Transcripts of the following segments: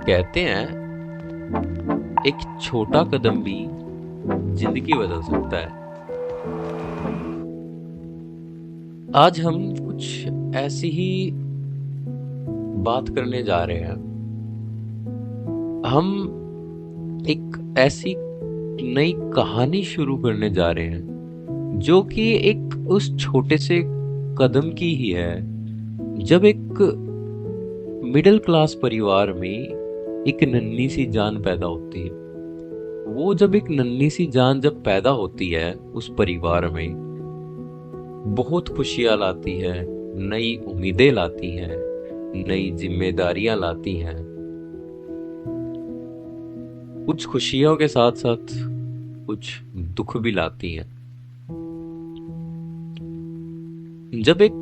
कहते हैं एक छोटा कदम भी जिंदगी बदल सकता है। आज हम कुछ ऐसी ही बात करने जा रहे हैं। हम एक ऐसी नई कहानी शुरू करने जा रहे हैं जो कि एक उस छोटे से कदम की ही है। जब एक मिडिल क्लास परिवार में एक नन्ही सी जान पैदा होती है, वो जब एक नन्ही सी जान जब पैदा होती है उस परिवार में, बहुत खुशियां लाती है, नई उम्मीदें लाती हैं, नई जिम्मेदारियां लाती हैं। कुछ खुशियों के साथ साथ कुछ दुख भी लाती हैं। जब एक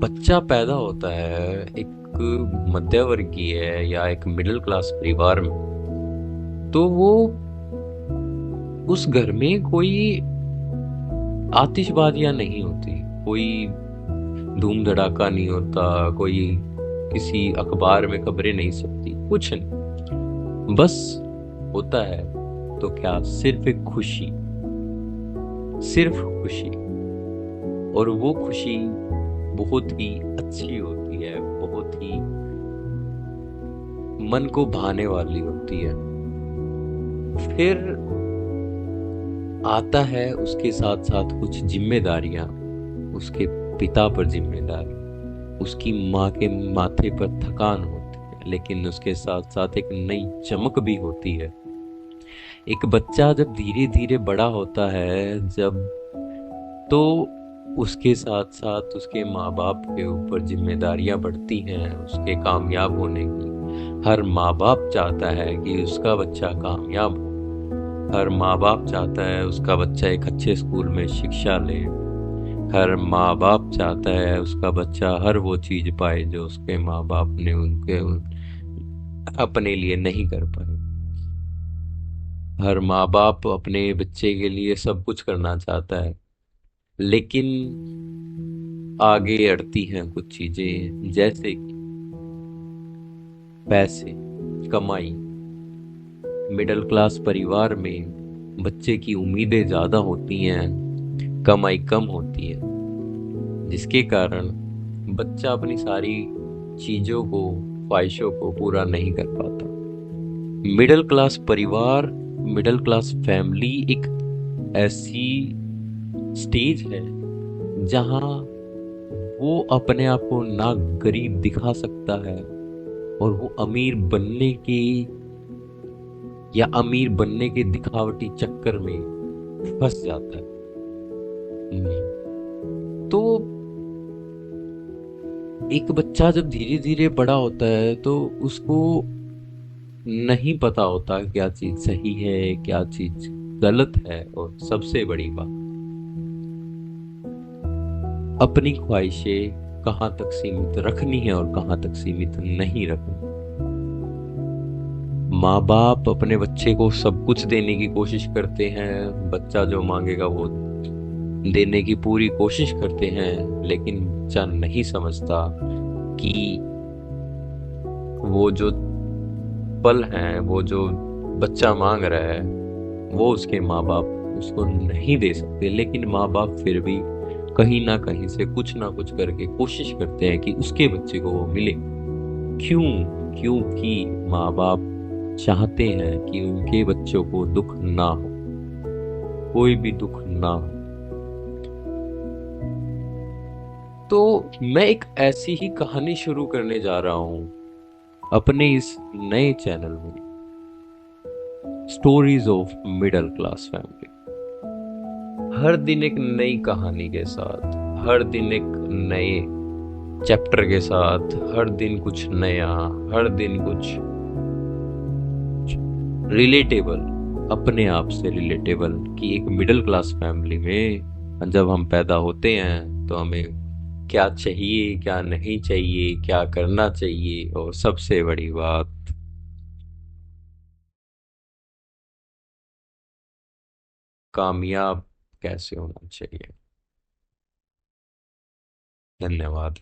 बच्चा पैदा होता है एक मध्यवर्गीय या एक मिडिल क्लास परिवार में, तो वो उस घर में कोई आतिशबाजियां नहीं होती, कोई धूम धड़ाका नहीं होता, कोई किसी अखबार में खबरें नहीं छपती, कुछ नहीं। बस होता है तो क्या, सिर्फ एक खुशी, सिर्फ खुशी। और वो खुशी बहुत ही अच्छी होती है, बहुत ही मन को भाने वाली होती है। फिर आता है उसके साथ साथ कुछ जिम्मेदारियां। उसके पिता पर जिम्मेदारी, उसकी माँ के माथे पर थकान होती है, लेकिन उसके साथ साथ एक नई चमक भी होती है। एक बच्चा जब धीरे धीरे बड़ा होता है, जब तो उसके साथ साथ उसके माँ बाप के ऊपर जिम्मेदारियां बढ़ती हैं उसके कामयाब होने की। हर माँ बाप चाहता है कि उसका बच्चा कामयाब हो। हर माँ बाप चाहता है उसका बच्चा एक अच्छे स्कूल में शिक्षा ले। हर माँ बाप चाहता है उसका बच्चा हर वो चीज पाए जो उसके माँ बाप ने अपने लिए नहीं कर पाए। हर माँ बाप अपने बच्चे के लिए सब कुछ करना चाहता है, लेकिन आगे अड़ती हैं कुछ चीजें, जैसे कि पैसे, कमाई। मिडिल क्लास परिवार में बच्चे की उम्मीदें ज्यादा होती हैं, कमाई कम होती है, जिसके कारण बच्चा अपनी सारी चीजों को, ख्वाहिशों को पूरा नहीं कर पाता। मिडिल क्लास परिवार, मिडिल क्लास फैमिली एक ऐसी स्टेज है जहां वो अपने आप को ना गरीब दिखा सकता है, और वो अमीर बनने की या अमीर बनने के दिखावटी चक्कर में फंस जाता है। तो एक बच्चा जब धीरे धीरे बड़ा होता है तो उसको नहीं पता होता क्या चीज सही है, क्या चीज गलत है, और सबसे बड़ी बात, अपनी ख्वाहिशें कहाँ तक सीमित रखनी है और कहाँ तक सीमित नहीं रखनी। माँ बाप अपने बच्चे को सब कुछ देने की कोशिश करते हैं, बच्चा जो मांगेगा वो देने की पूरी कोशिश करते हैं, लेकिन बच्चा नहीं समझता कि वो जो पल है, वो जो बच्चा मांग रहा है, वो उसके माँ बाप उसको नहीं दे सकते। लेकिन माँ बाप फिर भी कहीं ना कहीं से कुछ ना कुछ करके कोशिश करते हैं कि उसके बच्चे को वो मिले। क्यों? क्योंकि माँ बाप चाहते हैं कि उनके बच्चों को दुख ना हो, कोई भी दुख ना हो। तो मैं एक ऐसी ही कहानी शुरू करने जा रहा हूं अपने इस नए चैनल में, stories of middle class family. हर दिन एक नई कहानी के साथ, हर दिन एक नए चैप्टर के साथ, हर दिन कुछ नया, हर दिन कुछ रिलेटेबल, अपने आप से रिलेटेबल। कि एक मिडिल क्लास फैमिली में जब हम पैदा होते हैं तो हमें क्या चाहिए, क्या नहीं चाहिए, क्या करना चाहिए, और सबसे बड़ी बात, कामयाब कैसे होना चाहिए। धन्यवाद।